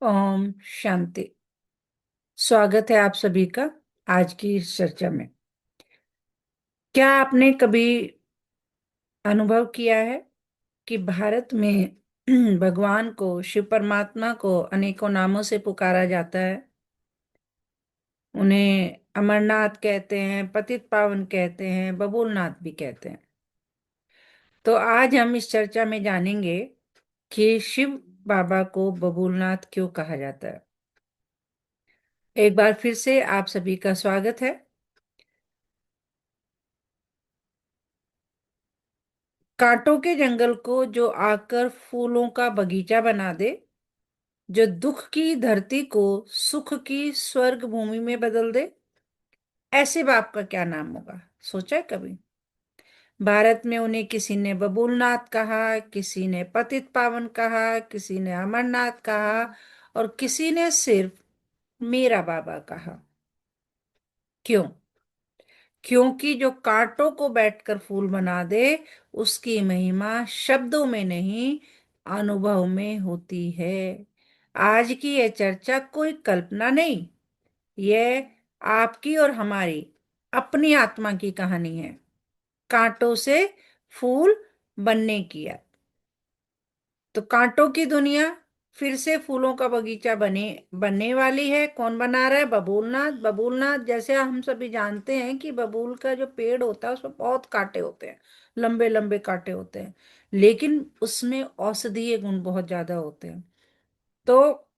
ओम शांति। स्वागत है आप सभी का आज की इस चर्चा में। क्या आपने कभी अनुभव किया है कि भारत में भगवान को, शिव परमात्मा को अनेकों नामों से पुकारा जाता है। उन्हें अमरनाथ कहते हैं, पतित पावन कहते हैं, बबूलनाथ भी कहते हैं। तो आज हम इस चर्चा में जानेंगे कि शिव बाबा को बबूलनाथ क्यों कहा जाता है। एक बार फिर से आप सभी का स्वागत है। कांटों के जंगल को जो आकर फूलों का बगीचा बना दे, जो दुख की धरती को सुख की स्वर्ग भूमि में बदल दे, ऐसे बाप का क्या नाम होगा? सोचा है कभी? भारत में उन्हें किसी ने बबूलनाथ कहा, किसी ने पतित पावन कहा, किसी ने अमरनाथ कहा और किसी ने सिर्फ मेरा बाबा कहा। क्यों? क्योंकि जो कांटों को बैठकर फूल बना दे, उसकी महिमा शब्दों में नहीं, अनुभव में होती है। आज की यह चर्चा कोई कल्पना नहीं, यह आपकी और हमारी अपनी आत्मा की कहानी है। कांटों से फूल बनने की है। तो कांटों की दुनिया फिर से फूलों का बगीचा बनने वाली है। कौन बना रहा है? बबूलनाथ। बबूलनाथ, जैसे हम सभी जानते हैं कि बबूल का जो पेड़ होता है उसमें बहुत कांटे होते हैं, लंबे लंबे कांटे होते हैं, लेकिन उसमें औषधीय गुण बहुत ज्यादा होते हैं। तो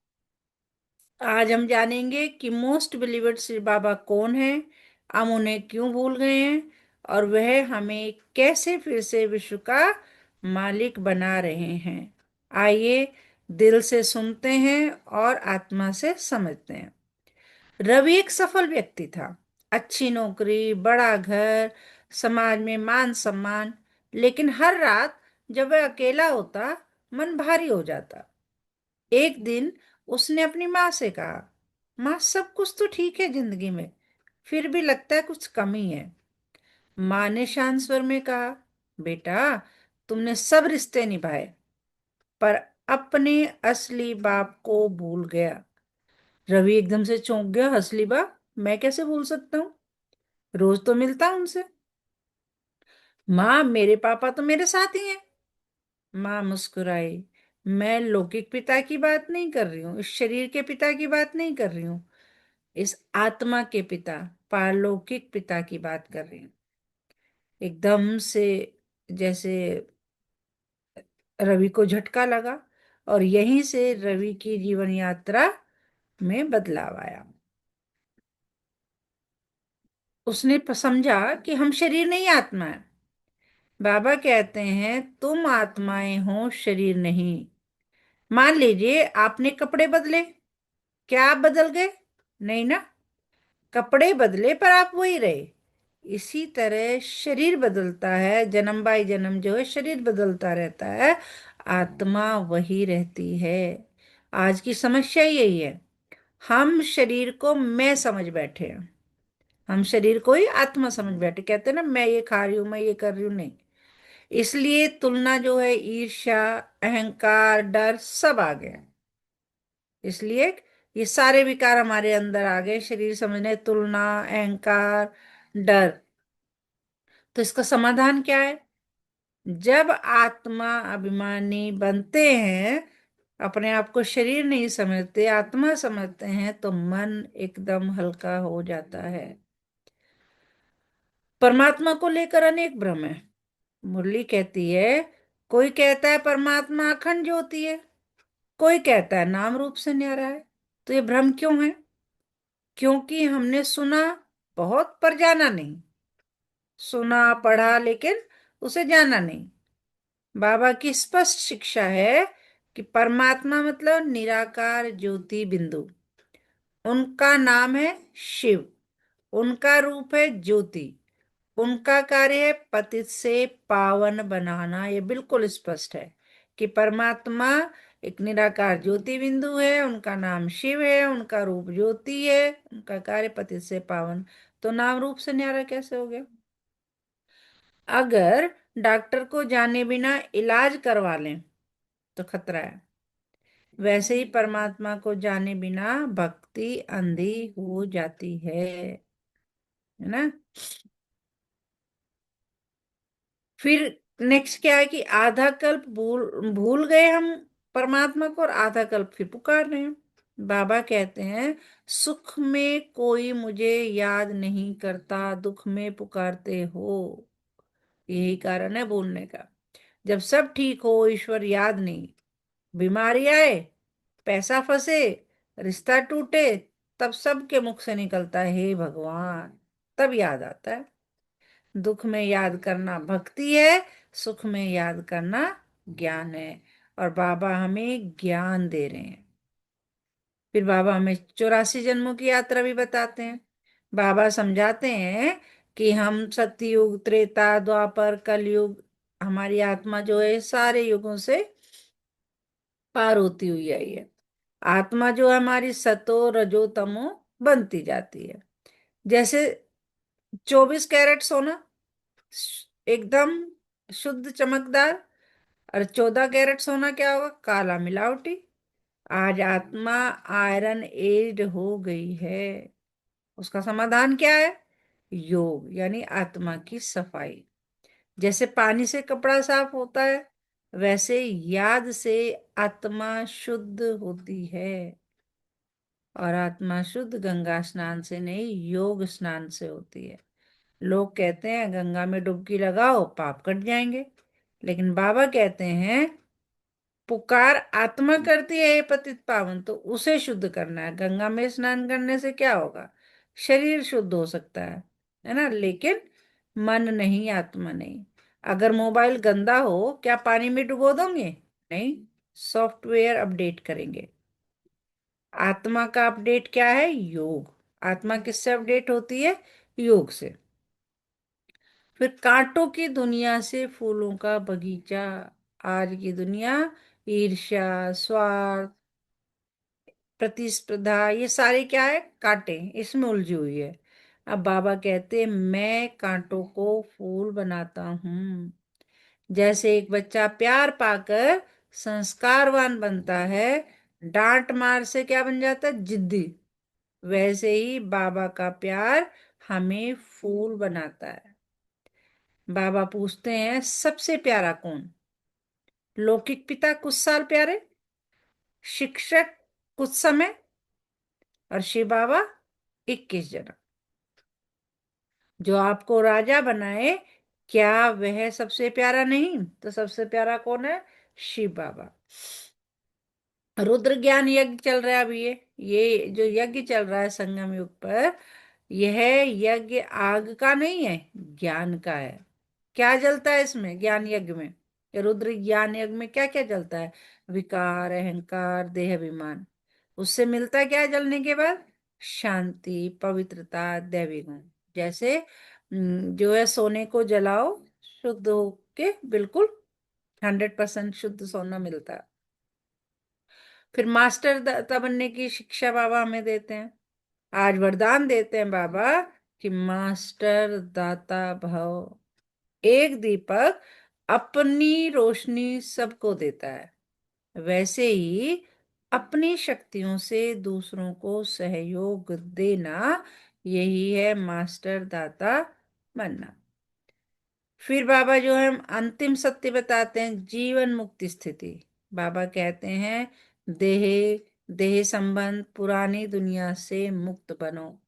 आज हम जानेंगे कि मोस्ट बिलीवर्ड श्री बाबा कौन है, हम उन्हें क्यों भूल गए हैं और वह हमें कैसे फिर से विश्व का मालिक बना रहे हैं। आइए दिल से सुनते हैं और आत्मा से समझते हैं। रवि एक सफल व्यक्ति था। अच्छी नौकरी, बड़ा घर, समाज में मान सम्मान, लेकिन हर रात जब वह अकेला होता, मन भारी हो जाता। एक दिन उसने अपनी माँ से कहा, माँ, सब कुछ तो ठीक है जिंदगी में, फिर भी लगता है कुछ कमी है। माँ ने शांत स्वर में कहा, बेटा, तुमने सब रिश्ते निभाए पर अपने असली बाप को भूल गया। रवि एकदम से चौंक गया। असली बाप? मैं कैसे भूल सकता हूँ? रोज तो मिलता हूं उनसे। माँ, मेरे पापा तो मेरे साथ ही हैं। माँ मुस्कुराई। मैं लौकिक पिता की बात नहीं कर रही हूँ, इस शरीर के पिता की बात नहीं कर रही हूँ, इस आत्मा के पिता, पारलौकिक पिता की बात कर रही हूँ। एकदम से जैसे रवि को झटका लगा और यहीं से रवि की जीवन यात्रा में बदलाव आया। उसने समझा कि हम शरीर नहीं, आत्मा है। बाबा कहते हैं, तुम आत्माएं हो, शरीर नहीं। मान लीजिए आपने कपड़े बदले, क्या आप बदल गए? नहीं ना। कपड़े बदले पर आप वही रहे। इसी तरह शरीर बदलता है, जन्म बाई जन्म जो है शरीर बदलता रहता है, आत्मा वही रहती है। आज की समस्या यही है, हम शरीर को मैं समझ बैठे हैं। हम शरीर को ही आत्मा समझ बैठे, कहते हैं ना, मैं ये खा रही हूं, मैं ये कर रही हूं। नहीं, इसलिए तुलना जो है, ईर्ष्या, अहंकार, डर सब आ गए। इसलिए ये सारे विकार हमारे अंदर आ गए, शरीर समझने, तुलना, अहंकार, डर। तो इसका समाधान क्या है? जब आत्मा अभिमानी बनते हैं, अपने आप को शरीर नहीं समझते, आत्मा समझते हैं, तो मन एकदम हल्का हो जाता है। परमात्मा को लेकर अनेक भ्रम है। मुरली कहती है, कोई कहता है परमात्मा अखंड ज्योति है, कोई कहता है नाम रूप से न्यारा है। तो ये भ्रम क्यों है? क्योंकि हमने सुना बहुत पर जाना नहीं। सुना पढ़ा लेकिन उसे जाना नहीं। बाबा की स्पष्ट शिक्षा है कि परमात्मा मतलब निराकार ज्योति बिंदु। उनका नाम है शिव, उनका रूप है ज्योति, उनका कार्य है पतित से पावन बनाना। ये बिल्कुल स्पष्ट है कि परमात्मा एक निराकार ज्योति बिंदु है, उनका नाम शिव है, उनका रूप ज्योति है, उनका कार्य पतित से पावन। तो नाम रूप से न्यारा कैसे हो गया? अगर डॉक्टर को जाने बिना इलाज करवा लें तो खतरा है। वैसे ही परमात्मा को जाने बिना भक्ति अंधी हो जाती है ना। फिर नेक्स्ट क्या है कि आधा कल्प भूल भूल गए हम परमात्मा को, और आधा कल्प फिर पुकार रहे हैं। बाबा कहते हैं, सुख में कोई मुझे याद नहीं करता, दुख में पुकारते हो। यही कारण है भूलने का। जब सब ठीक हो, ईश्वर याद नहीं। बीमारी आए, पैसा फंसे, रिश्ता टूटे, तब सबके मुख से निकलता है, हे भगवान। तब याद आता है। दुख में याद करना भक्ति है, सुख में याद करना ज्ञान है। और बाबा हमें ज्ञान दे रहे हैं। फिर बाबा हमें 84 जन्मों की यात्रा भी बताते हैं। बाबा समझाते हैं कि हम सतयुग, त्रेता, द्वापर, कलयुग, हमारी आत्मा जो है सारे युगों से पार होती हुई आई है। आत्मा जो है हमारी सतो रजो तमो बनती जाती है। जैसे 24 कैरेट सोना एकदम शुद्ध चमकदार, और 14 कैरेट सोना क्या होगा, काला मिलावटी। आज आत्मा आयरन एज हो गई है। उसका समाधान क्या है, योग, यानी आत्मा की सफाई। जैसे पानी से कपड़ा साफ होता है, वैसे याद से आत्मा शुद्ध होती है। और आत्मा शुद्ध गंगा स्नान से नहीं, योग स्नान से होती है। लोग कहते हैं गंगा में डुबकी लगाओ पाप कट जाएंगे, लेकिन बाबा कहते हैं पुकार आत्मा करती है, हे पतित पावन, तो उसे शुद्ध करना है। गंगा में स्नान करने से क्या होगा, शरीर शुद्ध हो सकता है ना, लेकिन मन नहीं, आत्मा नहीं। अगर मोबाइल गंदा हो, क्या पानी में डुबो दोगे, नहीं, सॉफ्टवेयर अपडेट करेंगे। आत्मा का अपडेट क्या है, योग। आत्मा किससे अपडेट होती है, योग से। फिर कांटों की दुनिया से फूलों का बगीचा। आज की दुनिया ईर्ष्या, स्वार्थ, प्रतिस्पर्धा, ये सारे क्या है, कांटे, इसमें उलझी हुई है। अब बाबा कहते हैं, मैं कांटों को फूल बनाता हूँ। जैसे एक बच्चा प्यार पाकर संस्कारवान बनता है, डांट मार से क्या बन जाता है, जिद्दी, वैसे ही बाबा का प्यार हमें फूल बनाता है। बाबा पूछते हैं, सबसे प्यारा कौन। लौकिक पिता कुछ साल प्यारे, शिक्षक कुछ समय, और शिव बाबा 21 जन्म। जो आपको राजा बनाए, क्या वह सबसे प्यारा नहीं, तो सबसे प्यारा कौन है, शिव बाबा। रुद्र ज्ञान यज्ञ चल रहा है अभी। ये जो यज्ञ चल रहा है संगम युग पर, यह यज्ञ आग का नहीं है, ज्ञान का है। क्या जलता है इसमें, ज्ञान यज्ञ में, ये रुद्र ज्ञान यज्ञ में क्या क्या जलता है, विकार, अहंकार, देह अभिमान। उससे मिलता क्या है जलने के बाद, शांति, पवित्रता, दैवी गुण। जैसे जो है सोने को जलाओ, शुद्ध होके बिल्कुल 100% शुद्ध सोना मिलता है। फिर मास्टर दाता बनने की शिक्षा बाबा हमें देते हैं। आज वरदान देते हैं बाबा कि मास्टर दाता भव। एक दीपक अपनी रोशनी सबको देता है, वैसे ही अपनी शक्तियों से दूसरों को सहयोग देना, यही है मास्टर दाता बनना। फिर बाबा जो है अंतिम सत्य बताते हैं, जीवन मुक्ति स्थिति। बाबा कहते हैं, देह देह संबंध पुरानी दुनिया से मुक्त बनो।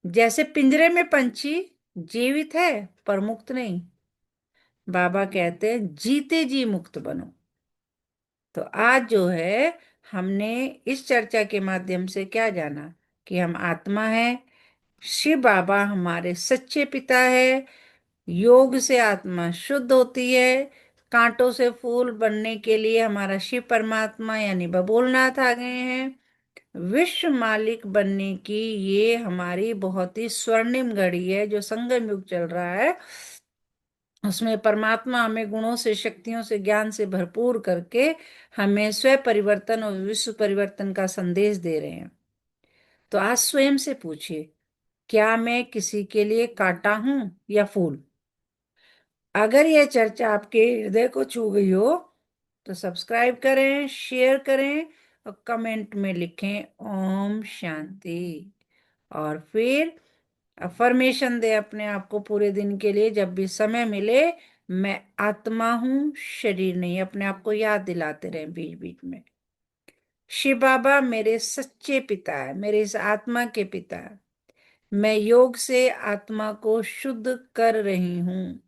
जैसे पिंजरे में पंछी जीवित है पर मुक्त नहीं, बाबा कहते हैं जीते जी मुक्त बनो। तो आज जो है हमने इस चर्चा के माध्यम से क्या जाना, कि हम आत्मा है, शिव बाबा हमारे सच्चे पिता है, योग से आत्मा शुद्ध होती है, कांटों से फूल बनने के लिए हमारा शिव परमात्मा यानी बबूलनाथ आ गए हैं, विश्व मालिक बनने की ये हमारी बहुत ही स्वर्णिम घड़ी है जो संगम युग चल रहा है। उसमें परमात्मा हमें गुणों से, शक्तियों से, ज्ञान से भरपूर करके हमें स्व परिवर्तन और विश्व परिवर्तन का संदेश दे रहे हैं। तो आज स्वयं से पूछिए, क्या मैं किसी के लिए कांटा हूं या फूल। अगर यह चर्चा आपके हृदय को छू गई हो, तो सब्सक्राइब करें, शेयर करें और कमेंट में लिखें ओम शांति। और फिर अफर्मेशन दे अपने आप को पूरे दिन के लिए, जब भी समय मिले, मैं आत्मा हूं, शरीर नहीं। अपने आप को याद दिलाते रहें बीच बीच में। शिव बाबा मेरे सच्चे पिता है, मेरे इस आत्मा के पिता है। मैं योग से आत्मा को शुद्ध कर रही हूँ।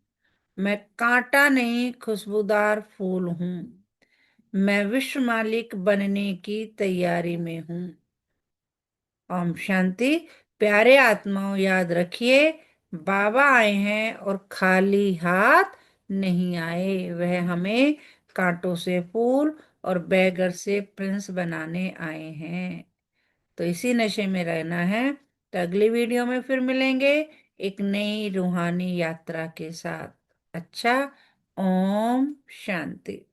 मैं कांटा नहीं, खुशबूदार फूल हूँ। मैं विश्व मालिक बनने की तैयारी में हूँ। ओम शांति। प्यारे आत्माओं, याद रखिए, बाबा आए हैं और खाली हाथ नहीं आए। वह हमें कांटों से फूल और बैगर से प्रिंस बनाने आए हैं। तो इसी नशे में रहना है। तो अगली वीडियो में फिर मिलेंगे एक नई रूहानी यात्रा के साथ। अच्छा, ओम शांति।